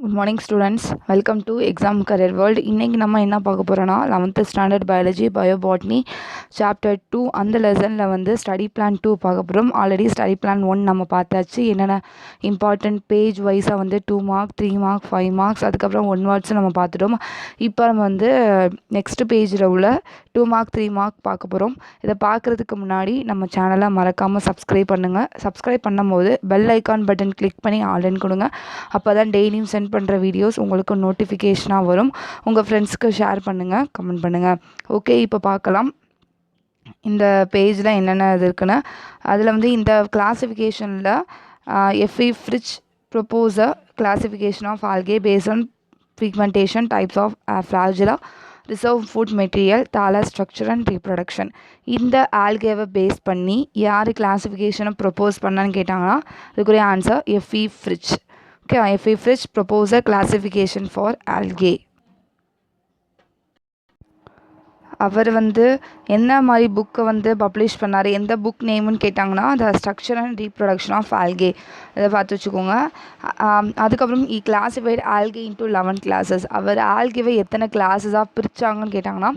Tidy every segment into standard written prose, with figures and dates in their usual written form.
Good morning students, welcome to exam career world. இன்றைக்கி நம்ம என்ன பார்க்க போகிறோன்னா 11th standard biology bio botany chapter 2 அந்த லெசனில் வந்து ஸ்டடி பிளான் 2 பார்க்க போகிறோம். ஆல்ரெடி ஸ்டடி பிளான் 1 நம்ம பார்த்தாச்சு. என்னென்ன இம்பார்ட்டன்ட் பேஜ் வைஸாக வந்து 2 மார்க் 3 மார்க் 5 மார்க்ஸ் அதுக்கப்புறம் 1 வேர்ட்ஸ் நம்ம பார்த்துட்டோம். இப்போ நம்ம வந்து நெக்ஸ்ட் பேஜில் உள்ள 2 மார்க் 3 மார்க் பார்க்க போகிறோம். இதை பார்க்குறதுக்கு முன்னாடி நம்ம சேனலை மறக்காமல் சப்ஸ்கிரைப் பண்ணுங்கள். சப்ஸ்கிரைப் பண்ணும்போது பெல் ஐக்கான் பட்டன் கிளிக் பண்ணி ஆல்ரெடி கொடுங்க. அப்போ தான் டெய்லியும் சென்ட் பண்ணுற வீடியோஸ் உங்களுக்கு நோட்டிஃபிகேஷனாக வரும். உங்கள் ஃப்ரெண்ட்ஸ்க்கு ஷேர் பண்ணுங்கள், கமெண்ட் பண்ணுங்கள். ஓகே, இப்போ பார்க்கலாம் இந்த பேஜில் என்னென்ன இது இருக்குன்னு. அதில் வந்து இந்த கிளாஸிஃபிகேஷனில் F E Fritsch propose a classification of algae based on pigmentation, types of flagella, reserve food material, thallus structure and reproduction. இந்த ஆல்கேவை பேஸ் பண்ணி யார் கிளாஸிஃபிகேஷனை ப்ரொப்போஸ் பண்ணான்னு கேட்டாங்கன்னா அதுக்குரிய answer F E Fritsch. Okay, FE Fritsch proposed a classification for algae. அவர் வந்து என்ன மாதிரி புக்கை வந்து பப்ளிஷ் பண்ணார், எந்த புக் நேம்னு கேட்டாங்கன்னா the structure and reproduction of algae, இதை பார்த்து வச்சுக்கோங்க. அதுக்கப்புறம் கிளாஸிஃபைட் ஆல்கே இன்டூ 11 கிளாஸஸ். அவர் ஆல்கேவை எத்தனை கிளாஸஸாக பிரித்தாங்கன்னு கேட்டாங்கன்னா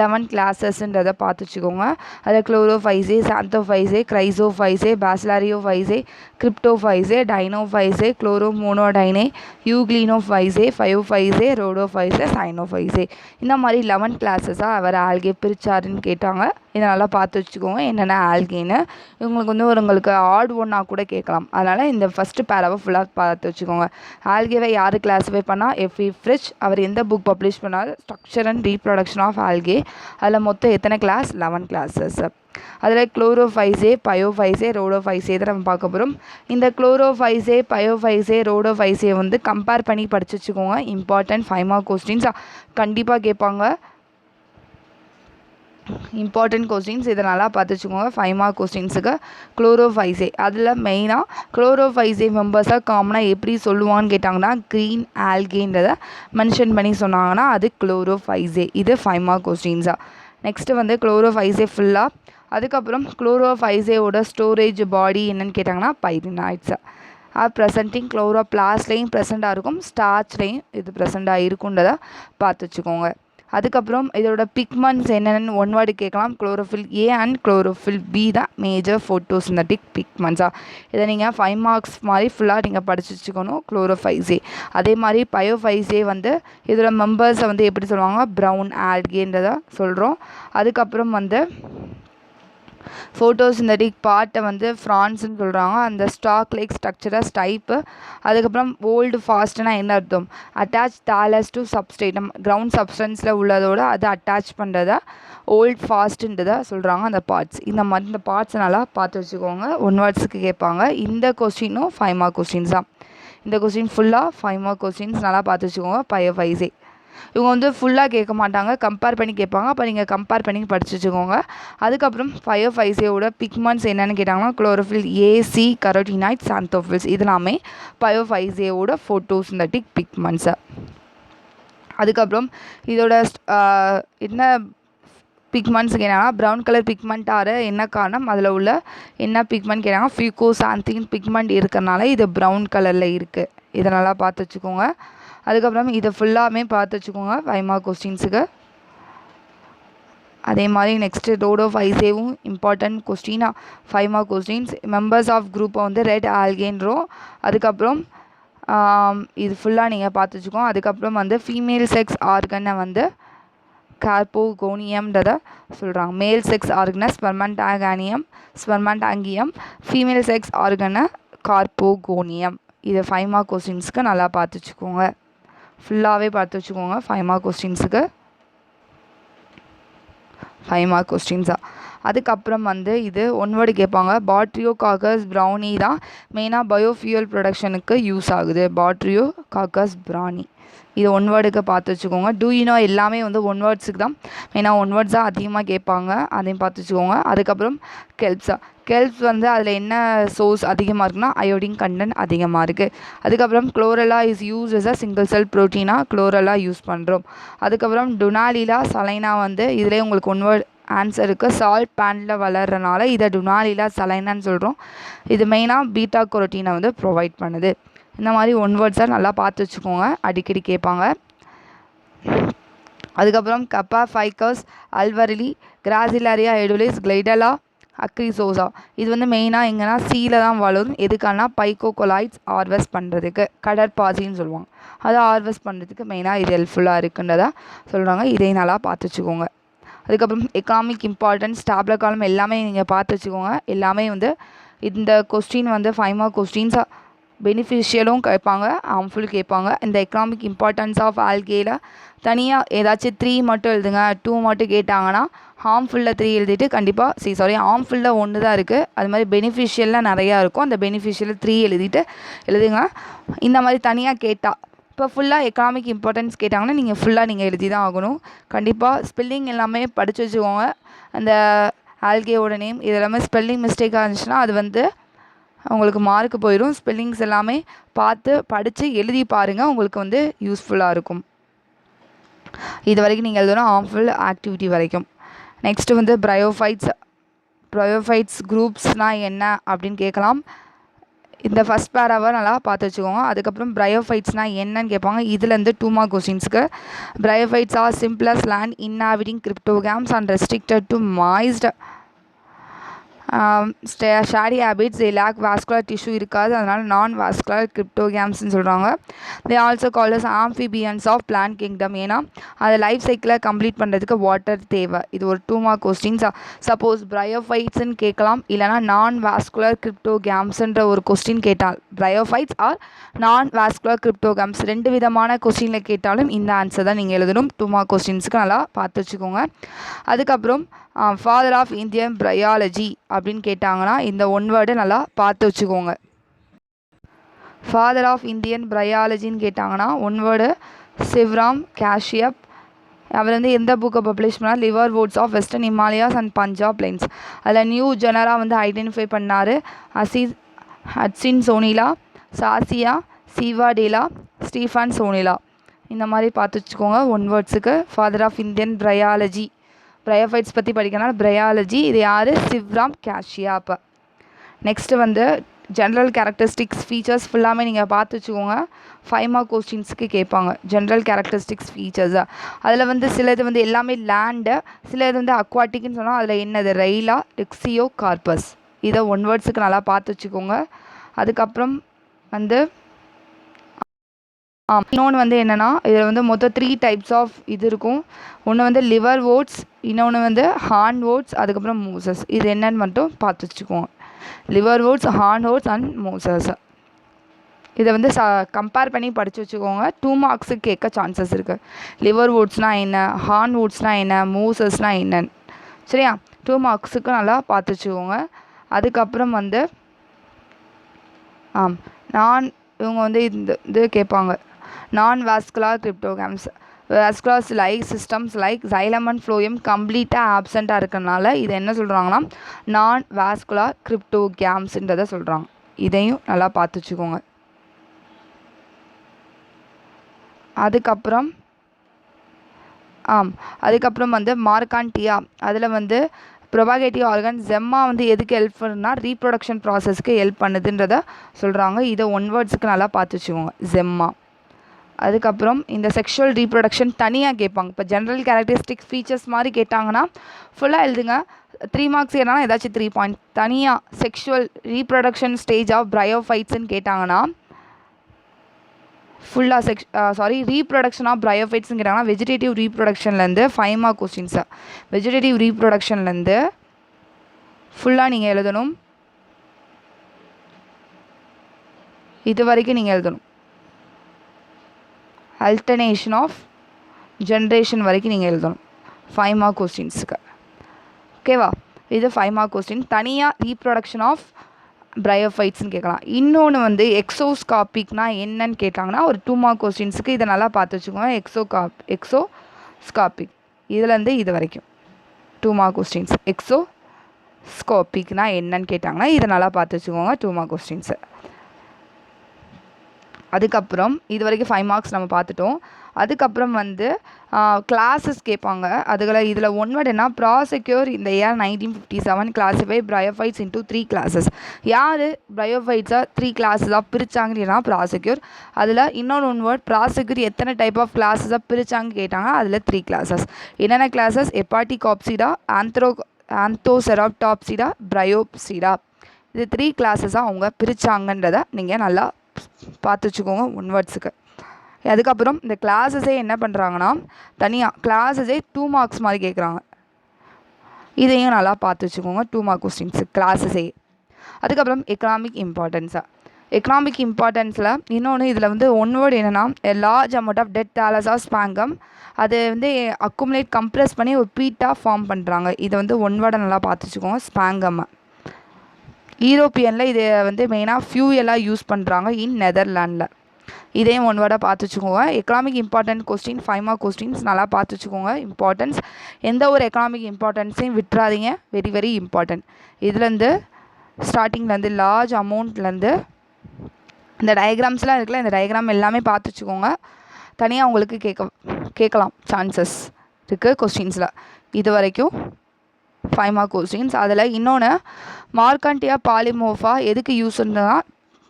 11 கிளாஸஸ்ன்றதை பார்த்து வச்சுக்கோங்க. அதில் குளோரோஃபைசே, சாந்தோஃபைசே, கிரைசோஃபைசே, பாசிலாரியோஃபைசே, கிரிப்டோஃபைசே, டைனோஃபைசே, குளோரோமோனோடைனே, யூக்ளினோஃபைசே, ஃபயோஃபைசே, ரோடோஃபைசே, சைனோஃபைசே, இந்த மாதிரி 11 கிளாஸஸாக அவர் ஆல்கே பிரிச்சாருன்னு கேட்டாங்க. இதனால் பார்த்து வச்சுக்கோங்க என்னென்ன ஆல்கேன்னு. இவங்களுக்கு வந்து உங்களுக்கு ஆட் ஒன்னாக கூட கேட்கலாம். அதனால் இந்த ஃபஸ்ட்டு பேராவை ஃபுல்லாக பார்த்து வச்சுக்கோங்க. ஆல்கேவை யார் கிளாஸிஃபை பண்ணால் எஃப்இ ஃப்ரிட்ஜ். அவர் எந்த புக் பப்ளிஷ் பண்ணார், structure and reproduction of algae. அதில் மொத்தம் எத்தனை கிளாஸ், 11 கிளாஸஸ். அதில் குளோரோஃபைசே, பயோஃபைசே, ரோடோஃபைசே தான் நம்ம பார்க்க போகிறோம். இந்த குளோரோஃபைசே, பயோஃபைசே, ரோடோஃபைசே வந்து கம்பேர் பண்ணி படித்து வச்சுக்கோங்க. இம்பார்ட்டன்ட் 5 மார்க் கொஸ்டின்ஸ் கண்டிப்பாக கேட்பாங்க. இம்பார்ட்டன்ட் கொஸ்டின்ஸ் இதை நல்லா பார்த்து வச்சுக்கோங்க. 5 மார்க் கொஸ்டின்ஸுக்கு குளோரோஃபைசே. அதில் மெயினாக குளோரோஃபைசே மெம்பர்ஸாக காமனாக எப்படி சொல்லுவான்னு கேட்டாங்கன்னா க்ரீன் ஆல்கேன்றதை மென்ஷன் பண்ணி சொன்னாங்கன்னா அது குளோரோஃபைசே. இது 5 மார்க் கொஸ்டின்ஸாக. நெக்ஸ்ட்டு வந்து குளோரோஃபைசே ஃபுல்லாக. அதுக்கப்புறம் குளோரோஃபைசேவோட ஸ்டோரேஜ் பாடி என்னன்னு கேட்டாங்கன்னா பைரினாய்ட்ஸ். ப்ரெசன்டிங் குளோரோபிளாஸ்ட்லேயும் ப்ரெசண்ட்டாக இருக்கும், ஸ்டார்ச்லேயும் இது ப்ரெசண்ட்டாக இருக்குன்றதை பார்த்து வச்சுக்கோங்க. அதுக்கப்புறம் இதோட பிக்மெண்ட்ஸ் என்னென்னு ஒன் வேர்டு கேட்கலாம். Chlorophyll A and chlorophyll B தான் மேஜர் ஃபோட்டோசிந்தட்டிக் பிக்மெண்ட்ஸாக. இதை நீங்கள் 5 மார்க்ஸ் மாதிரி ஃபுல்லாக நீங்கள் படித்து வச்சுக்கணும். குளோரோஃபைசே. அதே மாதிரி பயோஃபைசே வந்து இதோட மெம்பர்ஸை வந்து எப்படி சொல்லுவாங்க, ப்ரௌன் ஆல்கேன்றதை சொல்கிறோம். அதுக்கப்புறம் வந்து ஃபோட்டோசிந்தட்டிக் பார்ட்டை வந்து ஃப்ரான்ஸ்ன்னு சொல்கிறாங்க. அந்த ஸ்டாக் லைக் ஸ்ட்ரக்சரை ஸ்டைப்பு. அதுக்கப்புறம் ஓல்டு ஃபாஸ்ட்னா என்ன அர்த்தம், அட்டாச் தாலஸ் டு சப்ஸ்டேட், நம்ம கிரவுண்ட் சப்ஸ்டன்ஸில் உள்ளதோட அதை அட்டாச் பண்ணுறதா ஓல்ட் ஃபாஸ்ட்டுன்றதை சொல்கிறாங்க அந்த பார்ட்ஸ். இந்த மாதிரி இந்த பார்ட்ஸை நல்லா பார்த்து வச்சுக்கோங்க. 1 வேர்ட்ஸுக்கு கேட்பாங்க. இந்த கொஸ்டினும் 5 மார்க் கொஸ்டின்ஸ் தான். இந்த கொஸ்டின் ஃபுல்லாக 5 மார்க் கொஸ்டின்ஸ் நல்லா பார்த்து வச்சுக்கோங்க. பயோஃபைசே இவங்க வந்து ஃபுல்லாக கேட்க மாட்டாங்க, கம்பேர் பண்ணி கேட்பாங்க. அப்போ நீங்கள் கம்பேர் பண்ணி படித்து வச்சுக்கோங்க. அதுக்கப்புறம் பயோஃபைசேயோட பிக்மெண்ட்ஸ் என்னென்னு கேட்டாங்கன்னா குளோரோஃபில் ஏ, சி, கரோட்டினாய்ட், சாந்தோஃபில்ஸ் இதெல்லாமே பயோஃபைசேயோட ஃபோட்டோசிந்தட்டிக் பிக்மெண்ட்ஸு. அதுக்கப்புறம் இதோட என்ன பிக்மெண்ட்ஸ் கேட்டாங்கன்னா ப்ரௌன் கலர் பிக்மெண்ட் ஆறு என்ன காரணம், அதில் உள்ள என்ன பிக்மெண்ட் கேட்டாங்கன்னா ஃபியூகோசாந்தின் பிக்மெண்ட் இருக்கிறனால இது ப்ரௌன் கலரில் இருக்குது. இதை நல்லா பார்த்து வச்சுக்கோங்க. அதுக்கப்புறம் இதை ஃபுல்லாமே பார்த்து வச்சுக்கோங்க 5 மார்க் கொஸ்டின்ஸுக்கு. அதே மாதிரி நெக்ஸ்ட்டு ரோடோஃபைசேவும் இம்பார்ட்டன்ட் கொஸ்டினாக 5 மார்க் கொஸ்டின்ஸ். மெம்பர்ஸ் ஆஃப் குரூப்பை வந்து ரெட் ஆல்கேன்றோம். அதுக்கப்புறம் இது ஃபுல்லாக நீங்கள் பார்த்து வச்சுக்கோங்க. அதுக்கப்புறம் வந்து ஃபீமேல் செக்ஸ் ஆர்கனை வந்து கார்போகோனியம்ன்றதை சொல்கிறாங்க. மேல் செக்ஸ் ஆர்கனை ஸ்பெர்மண்டாங்கியம், ஃபீமேல் செக்ஸ் ஆர்கனை கார்போகோனியம். இது 5 மார்க் கொஸ்டின்ஸுக்கு நல்லா பார்த்து வச்சுக்கோங்க. ஃபுல்லாகவே பார்த்து வச்சுக்கோங்க 5 மார்க் கொஸ்டின்ஸுக்கு. 5 மார்க் கொஸ்டின்ஸாக. அதுக்கப்புறம் வந்து இது 1 வேர்டு கேட்பாங்க. பாட்ரியோகாக்கஸ் ப்ரௌனி தான் மெயினாக பயோஃபியூல் ப்ரொடக்ஷனுக்கு யூஸ் ஆகுது. பாட்ரியோகாக்கஸ் ப்ரௌனி இது 1 வேர்டுக்கு பார்த்து வச்சுக்கோங்க. டூ யூ நோ எல்லாமே வந்து 1 வேர்ட்ஸுக்கு தான் மெயினாக 1 வேர்ட்ஸ் தான் அதிகமாக கேட்பாங்க, அதையும் பார்த்து வச்சுக்கோங்க. அதுக்கப்புறம் கெல்ப்ஸ் வந்து அதில் என்ன சோர்ஸ் அதிகமாக இருக்குன்னா அயோடின் கண்டென்ட் அதிகமாக இருக்குது. அதுக்கப்புறம் chlorella is use as a single cell ப்ரோட்டீனாக குளோரெல்லா யூஸ் பண்ணுறோம். அதுக்கப்புறம் டுனாலிலா சலைனா வந்து இதிலே உங்களுக்கு 1 வேர்டு ஆன்சருக்கு சால்ட் பேனில் வளர்கிறனால இதை டுனாலிலா சலைனான்னு சொல்கிறோம். இது மெயினாக பீட்டா கரோட்டீனை வந்து ப்ரொவைட் பண்ணுது. இந்த மாதிரி ஒன் வேர்ட்ஸை நல்லா பார்த்து வச்சுக்கோங்க, அடிக்கடி கேட்பாங்க. அதுக்கப்புறம் கப்பா ஃபைக்கஸ், அல்வரிலி, கிராசிலாரியா எடுலிஸ், கிளைடலா, அக்ரிசோசா. இது வந்து மெயினாக எங்கன்னா சீல தான் வளரும். எதுக்கானா பைக்கோகொலாய்ட்ஸ் ஹார்வெஸ்ட் பண்ணுறதுக்கு, கடற்பாசின்னு சொல்லுவாங்க, அதை ஹார்வெஸ்ட் பண்ணுறதுக்கு மெயினாக இது ஹெல்ப்ஃபுல்லாக இருக்குன்றதை சொல்கிறாங்க. இதையும் நல்லா பார்த்து வச்சுக்கோங்க. அதுக்கப்புறம் எக்கனாமிக் இம்பார்ட்டன்ஸ், டேப்லெட் காலம் எல்லாமே நீங்கள் பார்த்து வச்சுக்கோங்க. எல்லாமே வந்து இந்த கொஸ்டின் வந்து 5 மார்க் கொஸ்டின்ஸாக பெனிஃபிஷியலும் கேட்பாங்க, ஹார்ம்ஃபுல் கேட்பாங்க. இந்த எக்கனாமிக் இம்பார்ட்டன்ஸ் ஆஃப் ஆல்கேல தனியாக ஏதாச்சும் 3 மட்டும் எழுதுங்க, 2 மட்டும் கேட்டாங்கன்னா ஹார்ம்ஃபுல்லில் 3 எழுதிட்டு கண்டிப்பாக ஹார்ம்ஃபுல்லில் 1 தான் இருக்குது. அது மாதிரி பெனிஃபிஷியலில் நிறையா இருக்கும், அந்த பெனிஃபிஷியலில் 3 எழுதிட்டு எழுதுங்க. இந்த மாதிரி தனியாக கேட்டால் இப்போ ஃபுல்லாக எக்கனாமிக் இம்பார்ட்டன்ஸ் கேட்டாங்கன்னா நீங்கள் ஃபுல்லாக எழுதி தான் ஆகணும். கண்டிப்பாக ஸ்பெல்லிங் எல்லாமே படித்து வச்சுக்கோங்க. அந்த ஆல்கேவோட நேம் இது எல்லாமே ஸ்பெல்லிங் மிஸ்டேக்காக இருந்துச்சுன்னா அது வந்து உங்களுக்கு மார்க்கு போயிடும். ஸ்பெல்லிங்ஸ் எல்லாமே பார்த்து படித்து எழுதி பாருங்கள், உங்களுக்கு வந்து யூஸ்ஃபுல்லாக இருக்கும். இது வரைக்கும் நீங்கள் எழுதணும் ஹார்ம்ஃபுல் ஆக்டிவிட்டி வரைக்கும். நெக்ஸ்ட்டு வந்து ப்ரையோஃபைட்ஸ் குரூப்ஸ்னால் என்ன அப்படின்னு கேட்கலாம். இந்த ஃபஸ்ட் பேராவை நல்லா பார்த்து வச்சுக்கோங்க. அதுக்கப்புறம் ப்ரையோஃபைட்ஸ்னால் என்னன்னு கேட்பாங்க. இதுலேருந்து 2 மார்க் கொஸ்டின்ஸ்க்கு bryophytes are simplest land inhabiting cryptogams and restricted to moist shady habitats. Lack vascular tissue இருக்காது, அதனால் நான் வாஸ்குலர் கிரிப்டோகிராம்ஸ்னு சொல்கிறாங்க. They also call as amphibians of plant kingdom. ஏன்னா அதை லைஃப் சைக்கிளை கம்ப்ளீட் பண்ணுறதுக்கு வாட்டர் தேவை. இது ஒரு 2 மார்க் கொஸ்டின்ஸ். சப்போஸ் ப்ரையோஃபைட்ஸ்ன்னு கேட்கலாம், இல்லைனா நான் வாஸ்குலர் கிரிப்டோகிராம்ஸ்ன்ற ஒரு கொஸ்டின் கேட்டால் ப்ரையோஃபைட்ஸ் ஆர் நான் வாஸ்குலர் கிரிப்டோகிராம்ஸ் 2 விதமான கொஸ்டினில் கேட்டாலும் இந்த ஆன்சர் தான் நீங்கள் எழுதணும். 2 மார்க் கொஸ்டின்ஸுக்கு நல்லா பார்த்து வச்சுக்கோங்க. அதுக்கப்புறம் ஃபாதர் ஆஃப் இந்தியன் பயாலஜி அப்படின்னு கேட்டாங்கன்னா இந்த ஒன் வேர்டு நல்லா பார்த்து வச்சுக்கோங்க. ஃபாதர் ஆஃப் இந்தியன் பயாலஜின்னு கேட்டாங்கன்னா ஒன் வேர்டு சிவ்ராம் காஷ்யப். அவர் வந்து எந்த புக்கை பப்ளிஷ் பண்ணால் liverworts of western Himalayas and Punjab plains. அதில் நியூ ஜெனரா வந்து ஐடென்டிஃபை பண்ணார். Aitchisoniella, Sauchia Sewardiella, Stephensoniella. இந்த மாதிரி பார்த்து வச்சுக்கோங்க ஒன் வேர்ட்ஸுக்கு. Father of Indian bryology, bryophytes பற்றி படிக்கனால பயாலஜி. இது யார்? சிவ்ராம் காஷ்யப். நெக்ஸ்ட்டு வந்து ஜென்ரல் கேரக்டரிஸ்டிக்ஸ் ஃபீச்சர்ஸ் ஃபுல்லாமே நீங்கள் பார்த்து வச்சுக்கோங்க. 5 மார்க் கொஸ்டின்ஸுக்கு கேட்பாங்க ஜென்ரல் கேரக்டரிஸ்டிக்ஸ் ஃபீச்சர்ஸை. அதில் வந்து சில இது வந்து எல்லாமே லேண்டு, சில இது வந்து அக்வாட்டிக்னு சொன்னால் அதில் என்னது ரெய்லா, டெக்ஸியோ கார்பஸ். இதை ஒன் வேர்ட்ஸுக்கு நல்லா பார்த்து வச்சுக்கோங்க. அதுக்கப்புறம் வந்து இன்னொன்று வந்து என்னென்னா இதில் வந்து மொத்தம் 3 டைப்ஸ் ஆஃப் இது இருக்கும். ஒன்று வந்து லிவர் வோட்ஸ், இன்னொன்று வந்து ஹார்ன் வோட்ஸ், அதுக்கப்புறம் மூசஸ். இது என்னன்னு மட்டும் பார்த்து வச்சுக்கோங்க. Liverworts, hornworts and mosses. இதை வந்து கம்பேர் பண்ணி படித்து வச்சுக்கோங்க. 2 மார்க்ஸுக்கு கேட்க சான்சஸ் இருக்குது. லிவர் வோட்ஸ்னால் என்ன, ஹார்ன் வோட்ஸ்னால் என்ன, மூசஸ்னால் என்னன்னு. சரியா? 2 மார்க்ஸுக்கு நல்லா பார்த்து வச்சுக்கோங்க. அதுக்கப்புறம் வந்து இவங்க வந்து இந்த இது கேட்பாங்க non vascular cryptogams. Vasculars like systems like xylem and phloem கம்ப்ளீட்டாக ஆப்சண்ட்டாக இருக்கிறனால இது என்ன சொல்கிறாங்கன்னா நான் வாஸ்குலார் கிரிப்டோகிராம்ஸ்ன்றதை சொல்கிறாங்க. இதையும் நல்லா பார்த்து வச்சுக்கோங்க. அதுக்கப்புறம் வந்து மார்கான்டியா, அதில் வந்து ப்ரொபாகேட்டிவ் ஆர்கன். ஜெம்மா வந்து எதுக்கு ஹெல்ப் பண்ணுன்னா ரீப்ரொடக்ஷன் ப்ராசஸ்க்கு ஹெல்ப் பண்ணுதுன்றதை சொல்கிறாங்க. இதை ஒன் வேர்ட்ஸுக்கு நல்லா பார்த்து வச்சுக்கோங்க, ஜெம்மா. அதுக்கப்புறம் இந்த செக்ஷுவல் ரீப்ரொடக்ஷன் தனியாக கேட்பாங்க. இப்போ ஜென்ரல் கேரக்டரிஸ்டிக் ஃபீச்சர்ஸ் மாதிரி கேட்டாங்கன்னா ஃபுல்லாக எழுதுங்க. 3 மார்க்ஸ் ஏன்னா ஏதாச்சும் 3 பாயிண்ட். தனியாக செக்ஷுவல் ரீப்ரொடக்ஷன் ஸ்டேஜ் ஆஃப் ப்ரையோஃபைட்ஸ்ன்னு கேட்டாங்கன்னா ஃபுல்லாக ரீப்ரொடக்ஷன் ஆஃப் ப்ரையோஃபைட்ஸ்ன்னு கேட்டாங்கன்னா வெஜிடேட்டிவ் ரீப்ரொடக்ஷன்லேருந்து 5 மார்க் கொஸ்டின்ஸை வெஜிடேட்டிவ் ரீப்ரொடக்ஷன்லேருந்து ஃபுல்லாக நீங்கள் எழுதணும். இது வரைக்கும் நீங்கள் எழுதணும். அல்டர்னேஷன் ஆஃப் ஜென்ரேஷன் வரைக்கும் நீங்கள் எழுதணும் 5 மார்க் கொஸ்டின்ஸுக்கு. ஓகேவா? இது 5 மார்க் கொஸ்டின். தனியாக ரீப்ரொடக்ஷன் ஆஃப் ப்ரையோஃபைட்ஸ்ன்னு கேட்கலாம். இன்னொன்று வந்து எக்ஸோஸ்காபிக்னா என்னன்னு கேட்டாங்கன்னா ஒரு 2 மார்க் கொஸ்டின்ஸுக்கு இதை நல்லா பார்த்து வச்சுக்கோங்க. எக்ஸோஸ்காபிக் இதுலேருந்து இது வரைக்கும் 2 மார்க் கொஸ்டின்ஸ். எக்ஸோஸ்காபிக்னா என்னன்னு கேட்டாங்கன்னா இதை நல்லா பார்த்து வச்சுக்கோங்க 2 மார்க் கொஸ்டின்ஸு. அதுக்கப்புறம் இது வரைக்கும் 5 மார்க்ஸ் நம்ம பார்த்துட்டோம். அதுக்கப்புறம் வந்து கிளாஸஸ் கேட்பாங்க. இதில் ஒன் வேர்ட் என்ன, ப்ராசெக்யூர் இந்த year 1957 classify bryophytes into 3 classes. யார் பிரையோஃபைட்ஸாக 3 கிளாஸஸாக பிரித்தாங்கன்னா ப்ராசெக்யூர். அதில் இன்னொன்று ஒன் வேர்ட், ப்ராசெக்யூர் எத்தனை டைப் ஆஃப் கிளாஸஸாக பிரித்தாங்க கேட்டாங்க. அதில் 3 கிளாஸஸ். என்னென்ன கிளாஸஸ், எப்பாட்டிகாப்சிடா, ஆந்தோசெராப்டாப்சிடா, பிரையோப்சிடா. இது 3 கிளாஸஸாக அவங்க பிரித்தாங்கன்றதை நீங்கள் நல்லா பார்த்து வச்சுக்கோங்க ஒன் வேர்ட்ஸுக்கு. அதுக்கப்புறம் இந்த கிளாஸஸே என்ன பண்ணுறாங்கன்னா தனியாக கிளாஸஸே 2 மார்க்ஸ் மாதிரி கேட்குறாங்க. இதையும் நல்லா பார்த்து வச்சுக்கோங்க 2 மார்க் கொஸ்டின்ஸு கிளாஸஸே. அதுக்கப்புறம் எக்கனாமிக் இம்பார்ட்டன்ஸில் இன்னொன்று இதில் வந்து ஒன் வேர்டு என்னென்னா லார்ஜ் அமௌண்ட் ஆஃப் டெட் தாலஸா ஸ்பாங்கம். அது வந்து அக்குமுலேட் கம்ப்ரெஸ் பண்ணி ஒரு பீட்டாக ஃபார்ம் பண்ணுறாங்க. இதை வந்து ஒன் வேர்டை நல்லா பார்த்து வச்சுக்கோங்க ஸ்பாங்கம். யூரோப்பியனில் இதை வந்து மெயினாக ஃபியூயலாக யூஸ் பண்ணுறாங்க இன் நெதர்லாண்டில். இதையும் ஒன் வேர்டாக பார்த்து வச்சுக்கோங்க. Economic important question 5 mark questions நல்லா பார்த்து வச்சுக்கோங்க. இம்பார்ட்டன்ஸ் எந்த ஒரு எக்கனாமிக் இம்பார்ட்டன்ஸையும் விட்டுறாதீங்க, வெரி வெரி இம்பார்ட்டன்ட். இதுலேருந்து ஸ்டார்டிங்லேருந்து லார்ஜ் அமௌண்ட்லேருந்து இந்த டயக்ராம்ஸ்லாம் இருக்குல்ல, இந்த டயக்ராம் எல்லாமே பார்த்து வச்சுக்கோங்க. தனியாக உங்களுக்கு கேட்கலாம் சான்சஸ் இருக்குது கொஸ்டின்ஸில். இது வரைக்கும் 5 மார்க் கொஸ்டின்ஸ். அதில் இன்னொன்று மார்க்கண்டியா பாலிமோஃபா எதுக்கு யூஸ்ன்னா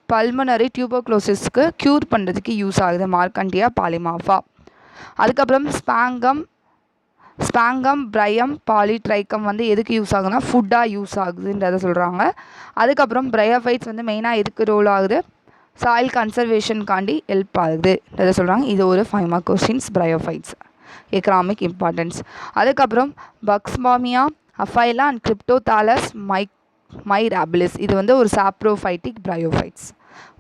பல்மனரி டியூபர்குலோசிஸ்க்கு க்யூர் பண்ணுறதுக்கு யூஸ் ஆகுது மார்க்கண்டியா பாலிமோஃபா. அதுக்கப்புறம் ஸ்பாங்கம் பிரையம் பாலிட்ரைக்கம் வந்து எதுக்கு யூஸ் ஆகுதுன்னா ஃபுட்டாக யூஸ் ஆகுதுன்றதை சொல்கிறாங்க. அதுக்கப்புறம் பிரையோஃபைட்ஸ் வந்து மெயினாக எதுக்கு ரோல் ஆகுது, சாயில் கன்சர்வேஷனுக்காண்டி ஹெல்ப் ஆகுதுன்றதை சொல்கிறாங்க. இது ஒரு 5 mark questions bryophytes economic importance. அதுக்கப்புறம் பக்ஸ்பாமியா அஃபைலா அண்ட் கிரிப்டோதாலஸ் மைராபிலிஸ். இது வந்து ஒரு சாப்ரோஃபைட்டிக் பிரையோஃபைட்ஸ்.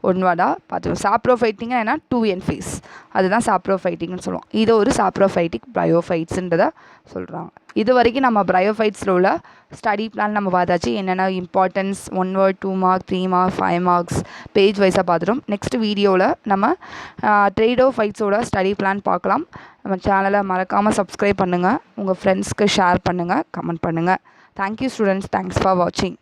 ஒன் வேர்டாக பார்த்துக்கோங்க. சாப்ரோஃபைட்டிங்னா என்ன, 2N ஃபேஸ், அதுதான் சாப்ரோஃபைட்டிங்னு சொல்லுவோம். இது ஒரு சாப்ரோஃபைட்டிக் பிரையோஃபைட்ஸுன்றதை சொல்கிறாங்க. இது வரைக்கும் நம்ம பிரையோஃபைட்ஸில் உள்ள ஸ்டடி பிளான் நம்ம பார்த்தாச்சு. என்னென்ன importance, 1 word, 2 mark, 3 mark, 5 marks page வைஸாக பார்த்துட்டோம். நெக்ஸ்ட் வீடியோவில் நம்ம ட்ரேடோஃபைட்ஸோட ஸ்டடி பிளான் பார்க்கலாம். நம்ம சேனலை மறக்காமல் சப்ஸ்கிரைப் பண்ணுங்கள், உங்கள் ஃப்ரெண்ட்ஸ்க்கு ஷேர் பண்ணுங்கள், கமெண்ட் பண்ணுங்கள். தேங்க்யூ ஸ்டூடெண்ட்ஸ், தேங்க்ஸ் ஃபார் வாட்சிங்.